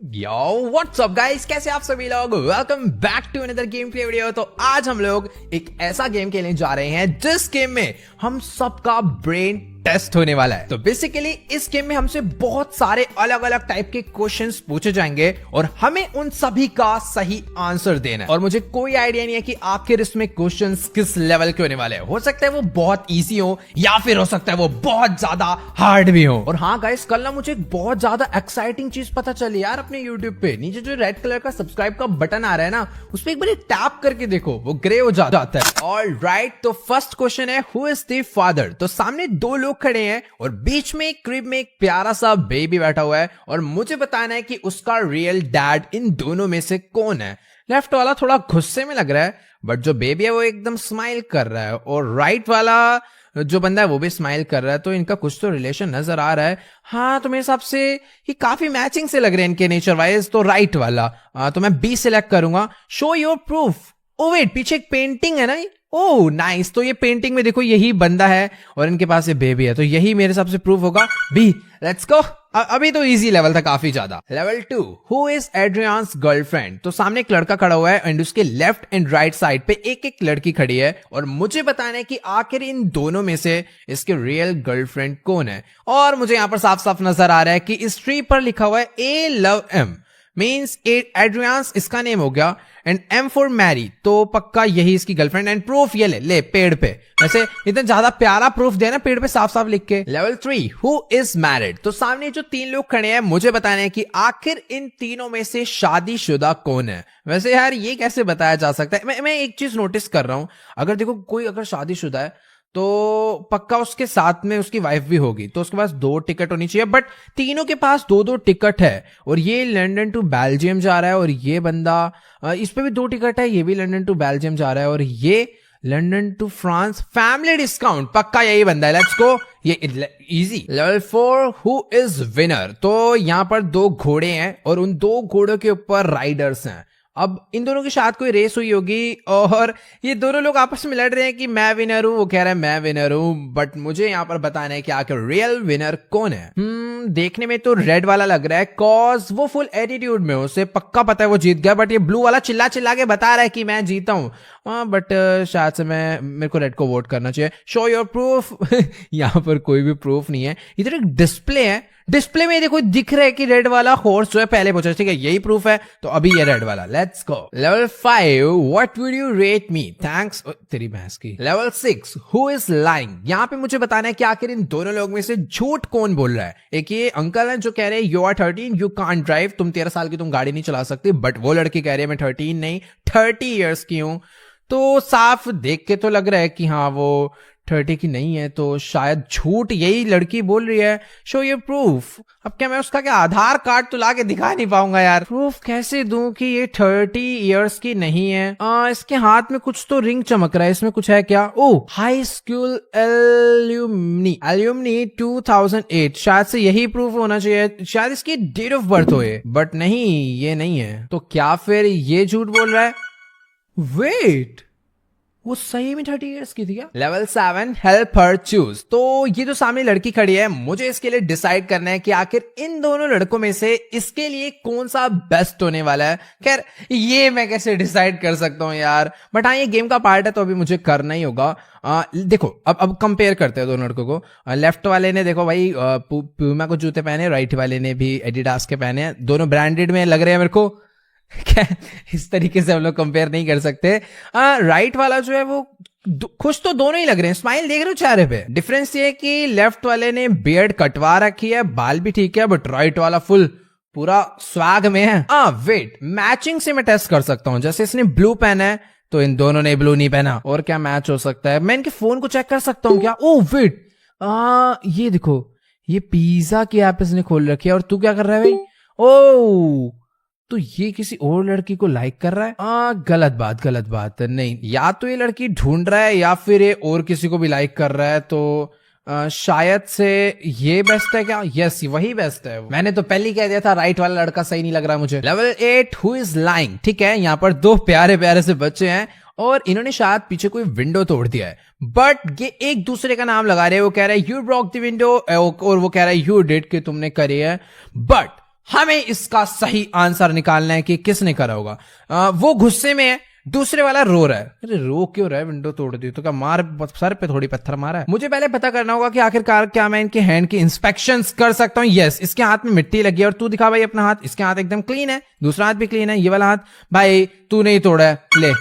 Yo what's up guys, कैसे आप सभी लोग। Welcome back to another game play video. तो आज हम लोग एक ऐसा गेम खेलने जा रहे हैं जिस गेम में हम सबका ब्रेन टेस्ट होने वाला है। तो बेसिकली इस गेम में हमसे बहुत सारे अलग अलग टाइप के क्वेश्चंस पूछे जाएंगे और हमें उन सभी का सही आंसर देना है। और मुझे कोई आइडिया नहीं है कि आखिर इसमें क्वेश्चंस किस लेवल के होने वाले हैं। हो सकता है वो बहुत इजी हो या फिर हो सकता है वो बहुत ज्यादा हार्ड भी हो। और हाँ गाइस, कल ना मुझे एक बहुत ज्यादा एक्साइटिंग चीज पता चली यार अपने यूट्यूब पे। नीचे जो रेड कलर का सब्सक्राइब का बटन आ रहा है ना, उस पर एक बार टैप करके देखो, वो ग्रे हो जाता है। ऑलराइट, तो फर्स्ट क्वेश्चन है हु इज द फादर। तो सामने दो लोग खड़े हैं और बीच में एक क्रिब में एक प्यारा सा बेबी बैठा हुआ है और मुझे बताना है कि उसका रियल डैड इन दोनों में से कौन है। लेफ्ट वाला थोड़ा गुस्से में लग रहा है बट जो बेबी है वो एकदम स्माइल कर रहा है और राइट वाला जो बंदा है वो भी स्माइल कर रहा है। तो इनका कुछ तो रिलेशन नजर आ रहा है। हाँ, तो मेरे हिसाब से ये काफी मैचिंग से लग रहे हैं इनके नेचर वाइज। तो राइट वाला तो मैं बी सिलेक्ट करूंगा। Show your proof. Oh wait, पीछे एक पेंटिंग है ना। ओह नाइस, तो ये पेंटिंग में देखो यही बंदा है और इनके पास ये बेबी है, तो यही मेरे हिसाब से प्रूफ होगा बी। Let's go. अभी तो इजी लेवल था काफी ज्यादा। Level 2, who is Adrian's girlfriend. तो सामने एक लड़का खड़ा हुआ है एंड उसके लेफ्ट एंड राइट साइड पे एक एक लड़की खड़ी है और मुझे बताना है कि आखिर इन दोनों में से इसके रियल गर्लफ्रेंड कौन है। और मुझे यहां पर साफ साफ नजर आ रहा है कि इस ट्री पर लिखा हुआ है ए लव एम, मीन्स एड्रियान्स इसका नेम हो गया एंड एम फॉर मैरी, तो पक्का यही इसकी गर्लफ्रेंड। एंड प्रूफ ये ले पेड़ पे। वैसे इतना ज्यादा प्यारा प्रूफ दिया ना पेड़ पे साफ साफ लिख के। Level 3, who is married. तो सामने जो तीन लोग खड़े हैं मुझे बताना है कि आखिर इन तीनों में से शादीशुदा कौन है। वैसे यार ये कैसे बताया जा सकता है। मैं एक चीज नोटिस कर रहा हूं, अगर देखो कोई अगर शादीशुदा है तो पक्का उसके साथ में उसकी वाइफ भी होगी, तो उसके पास 2 टिकट होनी चाहिए। बट तीनों के पास 2-2 टिकट है और ये लंदन टू बेल्जियम जा रहा है और ये बंदा इस पे भी 2 टिकट है, ये भी लंदन टू बेल्जियम जा रहा है और ये London to France. Family discount, पक्का यही बंदा है। लेट्स गो, ये easy. Level 4, who is winner. तो यहां पर 2 घोड़े हैं और उन 2 घोड़ों के ऊपर राइडर्स हैं। अब इन दोनों के साथ कोई रेस हुई होगी और ये दोनों लोग आपस में लड़ रहे हैं कि मैं विनर हूं, वो कह रहा है मैं विनर हूं। बट मुझे यहां पर बताना है कि आखिर रियल विनर कौन है। देखने में तो रेड वाला लग रहा है कॉज वो फुल एटीट्यूड में, उसे पक्का पता है वो जीत गया। बट ये ब्लू वाला चिल्ला चिल्ला के बता रहा है कि मैं जीता हूं। बट शायद से मेरे को रेड को वोट करना चाहिए। Show your proof. यहां पर कोई भी प्रूफ नहीं है। इधर एक डिस्प्ले है, डिस्प्ले में देखो दिख रहा है कि रेड वाला हॉर्स जो है पहले पहुंचा, ठीक है यही प्रूफ है। तो अभी ये रेड वाला। Let's go. Level 5, what would you rate me. Thanks तेरी भैंस की। Level 6, who is lying. यहां पे मुझे बताना है कि आखिर इन दोनों लोग में से झूठ कौन बोल रहा है। एक ये अंकल है जो कह रहे हैं you are 13 you can't drive, तुम 13 साल की तुम गाड़ी नहीं चला सकती। बट वो लड़की कह रही है मैं 13 नहीं 30 ईयर्स की हूं। तो साफ देख के तो लग रहा है कि हाँ वो 30 की नहीं है, तो शायद झूठ यही लड़की बोल रही है। Show your proof. अब क्या मैं उसका क्या आधार कार्ड तो ला के दिखा नहीं पाऊंगा यार। प्रूफ कैसे दूं कि ये 30 इयर्स की नहीं है। इसके हाथ में कुछ तो रिंग चमक रहा है, इसमें कुछ है क्या। ओ हाई स्कूल एल्यूमनी 2008, शायद से यही प्रूफ होना चाहिए। शायद इसकी डेट ऑफ बर्थ हो ये, बट नहीं ये नहीं है। तो क्या फिर ये झूठ बोल रहा है। वेट, वो सही में 30 इयर्स की थी क्या। Level 7, help her choose. तो ये जो सामने लड़की खड़ी है मुझे इसके लिए डिसाइड करना है कि आखिर इन दोनों लड़कों में से इसके लिए कौन सा बेस्ट होने वाला है। खैर ये मैं कैसे डिसाइड कर सकता हूं यार, बट हाँ ये गेम का पार्ट है तो अभी मुझे करना ही होगा। देखो अब कंपेयर करते हैं दोनों लड़कों को। लेफ्ट वाले ने देखो भाई प्यूमा को जूते पहने, राइट वाले ने भी एडिडास के पहने, दोनों ब्रांडेड में लग रहे हैं मेरे को। क्या इस तरीके से हम लोग कंपेयर नहीं कर सकते। राइट वाला जो है वो खुश तो दोनों ही लग रहे हैं, स्माइल देख रहे हो चेहरे पे। डिफरेंस ये है कि लेफ्ट वाले ने बियर्ड कटवा रखी है, बाल भी ठीक है, बट राइट वाला फुल पूरा स्वैग में है। वेट, मैचिंग से मैं टेस्ट कर सकता हूं। जैसे इसने ब्लू पहना है तो इन दोनों ने ब्लू नहीं पहना। और क्या मैच हो सकता है। मैं इनके फोन को चेक कर सकता हूँ क्या। ओ वेट, ये देखो ये पिज्जा की ऐप इसने खोल रखी है और तू क्या कर रहा है भाई। ओ तो ये किसी और लड़की को लाइक कर रहा है। गलत बात नहीं, या तो ये लड़की ढूंढ रहा है या फिर ये और किसी को भी लाइक कर रहा है। तो शायद से ये बेस्ट है क्या। यस वही बेस्ट है। मैंने तो पहले ही कह दिया था राइट वाला लड़का सही नहीं लग रहा मुझे। Level 8, who is lying. ठीक है यहाँ पर 2 प्यारे प्यारे से बच्चे हैं और इन्होंने शायद पीछे कोई विंडो तोड़ दिया है, बट ये एक दूसरे का नाम लगा रहे हैं। वो कह रहा है यू ब्रोक द विंडो और वो कह रहा है यू डिड कि तुमने करी है। बट हमें इसका सही आंसर निकालना है कि किसने करा होगा। वो गुस्से में है, दूसरे वाला रो रहा है। अरे रो क्यों रहा है, विंडो तोड़ दी तो क्या मार, सर पे थोड़ी पत्थर मारा है। मुझे पहले पता करना होगा कि आखिरकार क्या मैं इनके हैंड की इंस्पेक्शंस कर सकता हूँ। यस, इसके हाथ में मिट्टी लगी है और तू दिखा भाई अपना हाथ। इसके हाथ एकदम क्लीन है, दूसरा हाथ भी क्लीन है, ये वाला हाथ भाई तू नहीं तोड़ा है, ले।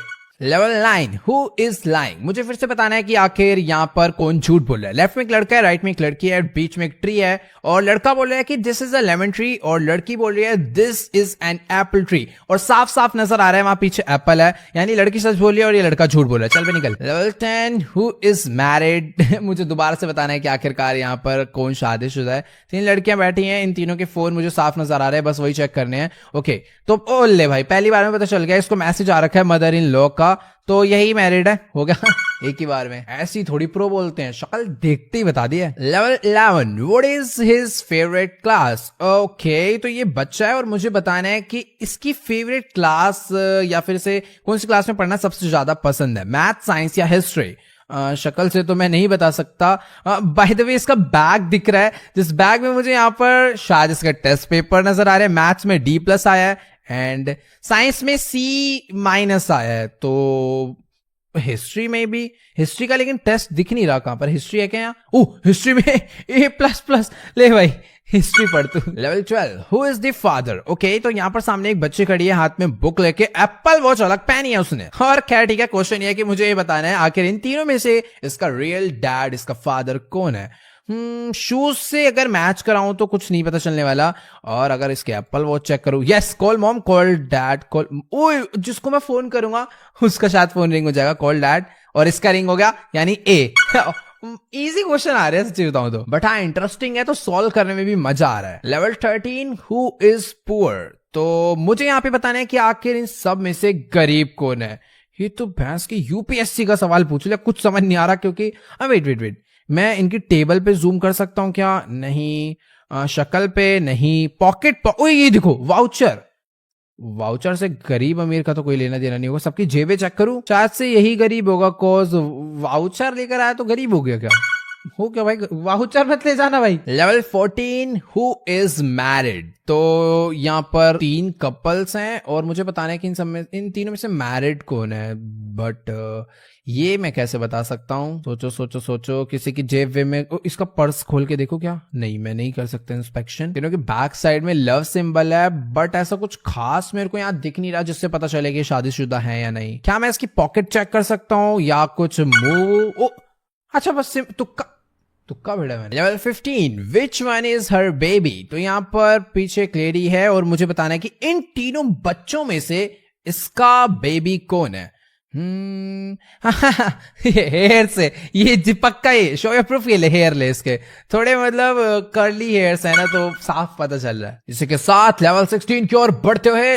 Level 9 who is lying. मुझे फिर से बताना है कि आखिर यहाँ पर कौन झूठ बोल रहा है। लेफ्ट में एक लड़का है, राइट में एक लड़की है, बीच में एक ट्री है और लड़का बोल रहा है कि this is a lemon tree और लड़की बोल रही है this is an apple tree और साफ साफ नजर आ रहा है वहां पीछे एप्पल है, यानी लड़की सच बोल रही है और ये लड़का झूठ बोल रहा है। चल भी निकल। Level 10 who is married. मुझे दोबारा से बताना है कि आखिरकार यहाँ पर कौन शादीशुदा है। 3 लड़कियां बैठी हैं, इन तीनों के फोन मुझे साफ नजर आ रहे हैं, बस वही चेक करने हैं। ओके तो ओ ले भाई, पहली बार में पता चल गया, इसको मैसेज आ रखा है मदर इन लॉ का, तो यही मैरिड है, हो गया एक ही बार में। ऐसी थोड़ी प्रो बोलते हैं, शक्ल देखते ही बता दिया। Level 11 what is his favourite class. Okay तो ये बच्चा है और मुझे बताना है कि इसकी फेवरेट क्लास या फिर से कौन सी क्लास में पढ़ना सबसे ज्यादा पसंद है, मैथ, साइंस या हिस्ट्री। शक्ल से तो मैं नहीं बता सकता। बाय द वे इसका बैग दिख रहा है, जिस बैग में मुझे यहाँ पर शायद इसका टेस्ट पेपर नजर आ रहा है। मैथ्स में D+ आया है एंड साइंस में C- आया है, तो हिस्ट्री में भी, हिस्ट्री का लेकिन टेस्ट दिख नहीं रहा, कहां पर हिस्ट्री है क्या यहाँ? हिस्ट्री में A++। ले भाई हिस्ट्री पढ़ तू। Level 12 who is the father. Okay तो यहाँ पर सामने एक बच्ची खड़ी है, हाथ में बुक लेके, एप्पल वॉच अलग पहनी है उसने। और खैर ठीक है, क्वेश्चन ये है कि मुझे ये बताना है आखिर इन तीनों में से इसका रियल डैड, इसका फादर कौन है। शूज से अगर मैच कराऊं तो कुछ नहीं पता चलने वाला, और अगर इसके एप्पल वॉच चेक करूं, yes call mom, call dad, call, ओए जिसको मैं फोन करूंगा उसका शायद फोन रिंग हो जाएगा, कॉल डैड, और इसका रिंग हो गया यानी ए। इजी क्वेश्चन आ रहे हैं सच्ची बताऊं तो, बट हाँ इंटरेस्टिंग है तो सॉल्व करने में भी मजा आ रहा है। Level 13 who is poor. तो मुझे यहाँ पे बताना है कि आखिर इन सब में से गरीब कौन है। ये तो भैंस की UPSC का सवाल पूछ लिया, कुछ समझ नहीं आ रहा क्योंकि वेट मैं इनकी टेबल पे जूम कर सकता हूं क्या? नहीं। शक्ल पे नहीं, पॉकेट ओए ये देखो वाउचर, वाउचर से गरीब अमीर का तो कोई लेना देना नहीं होगा, सबकी जेबें चेक करूं, शायद से यही गरीब होगा, कॉज वाउचर लेकर आया तो गरीब हो गया क्या? हो क्या भाई, वाउचर मत ले जाना भाई। Level 14 who is married. तो यहाँ पर 3 कपल्स हैं और मुझे बताना है कि इन सब में, इन तीनों में से मैरिड कौन है, बट ये मैं कैसे बता सकता हूँ? सोचो सोचो सोचो, किसी की जेब वे में, इसका पर्स खोल के देखो क्या? नहीं मैं नहीं कर सकता इंस्पेक्शन, क्योंकि बैक साइड में लव सिंबल है, बट ऐसा कुछ खास मेरे को यहाँ दिख नहीं रहा जिससे पता चले कि शादीशुदा है या नहीं। क्या मैं इसकी पॉकेट चेक कर सकता हूँ या कुछ मूव? अच्छा बस तुक्का भिड़ा मैंने। Level 15 which one is her baby. तो यहाँ पर पीछे एक लेडी है और मुझे बताना है कि इन तीनों बच्चों में से इसका बेबी कौन है। हेयर से ये पक्का, ये शो योर प्रूफ, ये हेयर ले, इसके थोड़े मतलब कर्ली हेयर्स है ना, तो साफ पता चल रहा है। इसी के साथ लेवल 16 की ओर बढ़ते हुए,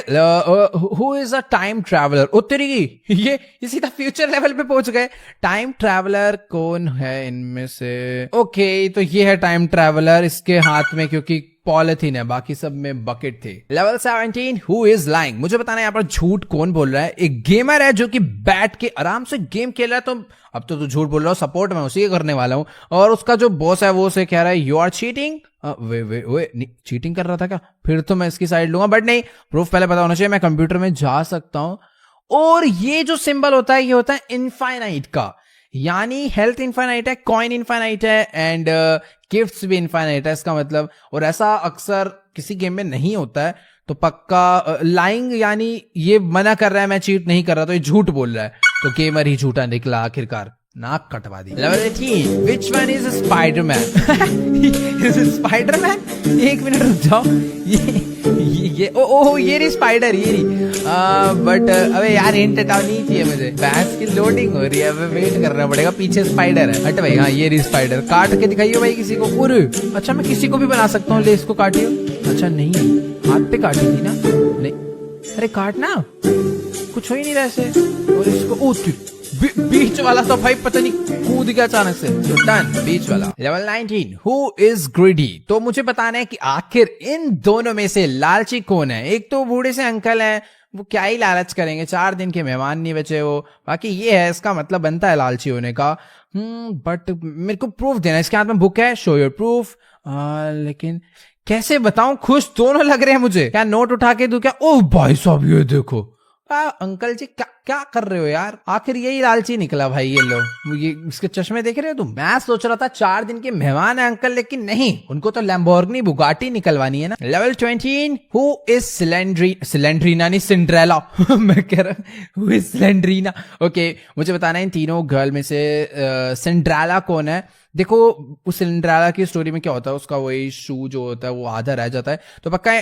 who is a time traveller. उत्तरी की ये इसी का फ्यूचर लेवल पे पहुंच गए। टाइम ट्रैवलर कौन है इनमें से? ओके तो ये है टाइम ट्रैवलर, इसके हाथ में क्योंकि पॉलिथीन है, बाकी सब में बकेट थी। Level 17 who is lying. मुझे बताना है यहाँ पर झूठ कौन बोल रहा है। एक गेमर है जो कि बैठ के आराम से गेम खेल रहा है, तो अब तो तू झूठ बोल रहा हो, सपोर्ट मैं उसी के करने वाला हूं। और उसका जो बॉस है वो उसे कह रहा है यू आर चीटिंग। वे चीटिंग कर रहा था क्या? फिर तो मैं इसकी साइड लूंगा, बट नहीं, प्रूफ पहले पता होना चाहिए। मैं कंप्यूटर में जा सकता हूं और ये जो सिंबल होता है ये होता है इनफाइनाइट का, यानी हेल्थ इनफाइनाइट है, कॉइन इनफाइनाइट है एंड गिफ्ट्स भी इनफाइनाइट है इसका मतलब। और ऐसा अक्सर किसी गेम में नहीं होता है, तो पक्का लाइंग यानी ये मना कर रहा है मैं चीट नहीं कर रहा, तो ये झूठ बोल रहा है, तो गेमर ही झूठा निकला आखिरकार, नाक कटवा दी। Level 18 which one is Spiderman. Spiderman, एक मिनट रुक जाओ, ये ओ ये रही स्पाइडर, ये रही। बट अबे यार हिंट हटाओ, नहीं चाहिए मुझे, बैस की लोडिंग हो रही है, अब वेट करना पड़ेगा, पीछे स्पाइडर है। हट भाई, हाँ ये रही स्पाइडर, काट के दिखाइए भाई किसी को। पूरे अच्छा मैं किसी को भी बना सकता हूँ, ले इसको काटिए। अच्छा नहीं, हाथ पे काटी थी ना? नहीं, अरे काटना, कुछ हो ही नहीं रहा ऐसे। और इसको बीच वाला तो भाई पता नहीं कूद गया अचानक से। डन, बीच वाला। Level 19 who is greedy. तो मुझे बताना है कि आखिर इन दोनों में से लालची कौन है। एक तो बूढ़े से अंकल है, वो क्या ही लालच करेंगे, 4 दिन के मेहमान नहीं बचे वो, बाकी ये है, इसका मतलब बनता है लालची होने का। बट मेरे को प्रूफ देना, इसके हाथ में बुक है, शो योर प्रूफ। लेकिन कैसे बताऊं, खुश दोनों लग रहे हैं मुझे। क्या नोट उठा के दूं क्या? ओह भाई साहब ये देखो। अंकल जी क्या क्या कर रहे हो यार? आखिर यही लालची निकला भाई। ये लो, ये इसके चश्मे देख रहे हो तुम? मैं सोच रहा था 4 दिन के मेहमान है अंकल, लेकिन नहीं, उनको तो लैम्बोर्गिनी बुगाटी निकलवानी है ना। लेवल 20, हु इज सिलेंड्रीना नहीं सिंड्रेला मैं कह रहा हूँ हु इज सिलेंड्रीना। ओके, मुझे बताना है इन तीनों गर्ल में से सिंड्रेला कौन है। देखो उस सिंड्रेला की स्टोरी में क्या होता है, उसका वही शू जो होता है वो आधा रह जाता है, तो पक्का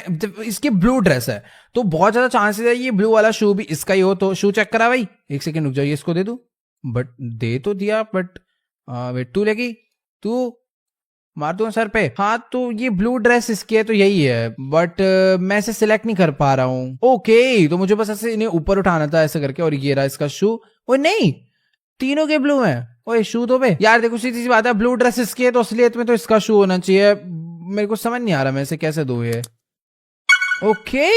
इसकी ब्लू ड्रेस है तो बहुत ज्यादा चांसेस है ये ब्लू वाला शू भी इसका ही हो। तो शू चेक करा भाई, एक सेकंड रुक जाइए, इसको दे दूं। बट दे तो दिया, बट वेट, तू लेगी, तू मार दूं सर पे। हाँ तो ये ब्लू ड्रेस इसकी है तो यही है, बट मैं इसे सिलेक्ट नहीं कर पा रहा हूँ। ओके, तो मुझे बस ऐसे इन्हें ऊपर उठाना था ऐसे करके, और ये रहा इसका शू। वो नहीं, तीनों के ब्लू हैं। ओए शू तो बे यार, देखो सीधी सी बात है, ब्लू ड्रेस इसकी है तो असलियत में तो इसका शू होना चाहिए। मेरे को समझ नहीं आ रहा मैं इसे कैसे दूं ये। ओके,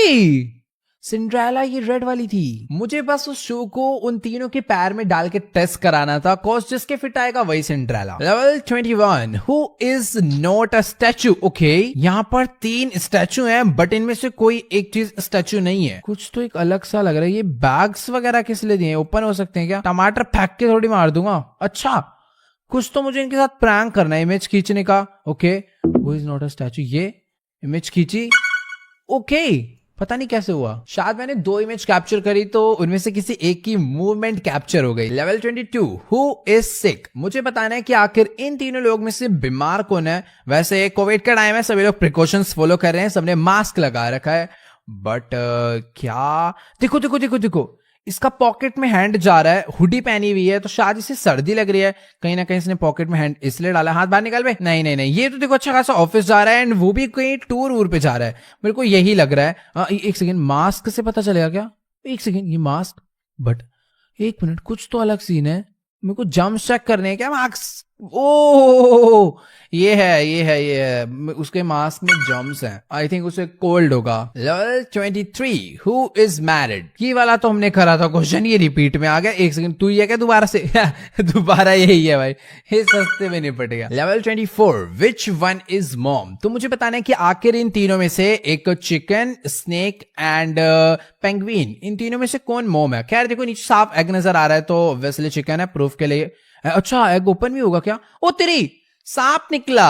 सिंड्रेला ये रेड वाली थी। मुझे बस उस शू को उन तीनों के पैर में डाल के टेस्ट कराना था, कॉज जिसके फिट आएगा वही Cinderella. Level 21, who is not a statue. Okay, यहाँ पर 3 स्टैचू हैं, बट इनमें से कोई एक चीज स्टैचू नहीं है। कुछ तो एक अलग सा लग रहा है। ये बैग्स वगैरह किस लिए दिए? ओपन हो सकते हैं क्या? टमाटर फेंक के थोड़ी मार दूंगा। अच्छा, कुछ तो मुझे इनके साथ प्रैंक करना है, इमेज खींचने का। Okay, who is not a statue, ये इमेज खींची। ओके, पता नहीं कैसे हुआ, शायद मैंने 2 इमेज कैप्चर करी तो उनमें से किसी एक की मूवमेंट कैप्चर हो गई। Level 22, who is sick. मुझे बताना है कि आखिर इन तीनों लोग में से बीमार कौन है। वैसे कोविड का टाइम है, सभी लोग प्रिकॉशंस फॉलो कर रहे हैं, सबने मास्क लगा रखा है, बट क्या, देखो देखो देखो देखो, इसका पॉकेट में हैंड जा रहा है, हुडी पहनी हुई है तो शायद इसे सर्दी लग रही है। कहीं ना कहीं इसने पॉकेट में हैंड इसलिए डाला। हाथ बाहर निकाल बे। नहीं नहीं नहीं, ये तो देखो अच्छा खासा ऑफिस जा रहा है, एंड वो भी कहीं टूर वूर पे जा रहा है, मेरे को यही लग रहा है। एक सेकंड, मास्क से पता चलेगा क्या? एक सेकंड, ये मास्क, बट एक मिनट, कुछ तो अलग सीन है। मेरे को जम्प चेक करने हैं क्या मास्क? ओ ये है उसके मास्क में जम्स हैं। आई थिंक उसे कोल्ड होगा। Level 23, who is married. ये वाला तो हमने करा था क्वेश्चन, ये रिपीट में आ गया। एक सेकंड, तू ये क्या दोबारा से दोबारा यही है भाई, ये सस्ते में निपट गया। Level 24, which one is mom. तो मुझे बताना है कि आखिर इन तीनों में से एक चिकन, स्नेक एंड पेंगुइन, इन तीनों में से कौन मॉम है। खैर देखो नीचे साफ एग नजर आ रहा है तो ऑब्वियसली चिकन है, प्रूफ के लिए। अच्छा, एग ओपन भी होगा क्या? ओ तेरी, सांप निकला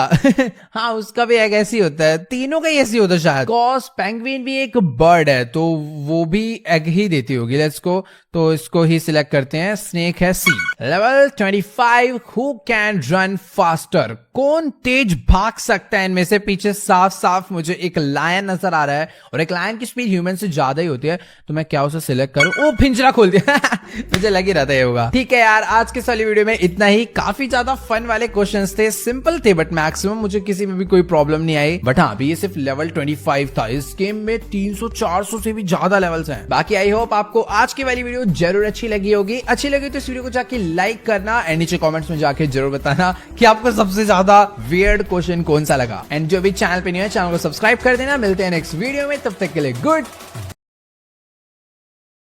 हाँ उसका भी एग ऐसी होता है, तीनों का ही ऐसी होता है शायद। कॉज पेंगुइन भी एक बर्ड है तो वो भी एग ही देती होगी। लेट्स गो, तो इसको ही सिलेक्ट करते हैं। स्नेक है सी। Level 25, who can run faster. कौन तेज भाग सकता है इनमें से? पीछे साफ साफ मुझे एक लायन नजर आ रहा है, और एक लायन की स्पीड ह्यूमन से ज्यादा ही होती है, तो मैं क्या उसे सिलेक्ट करूं? ओ पिंजरा खोल दिया मुझे लग ही रहा था ये होगा। ठीक है यार, आज के वाली वीडियो में इतना ही। काफी ज्यादा फन वाले क्वेश्चंस थे, सिंपल थे, बट मैक्सिमम मुझे किसी में भी कोई प्रॉब्लम नहीं आई। बट हाँ, अभी ये सिर्फ लेवल 25 था। इस गेम में 300-400 से भी ज्यादा लेवल्स हैं। बाकी आई होप आपको आज की वाली वीडियो जरूर अच्छी लगी होगी। अच्छी लगी तो इस वीडियो को जाके लाइक करना, एंड नीचे कमेंट्स में जाके जरूर बताना कि आपको सबसे ज्यादा वियर्ड क्वेश्चन कौन सा लगा। एंड जो भी चैनल पे नहीं है, चैनल को सब्सक्राइब कर देना। मिलते हैं नेक्स्ट वीडियो में, तब तक के लिए गुड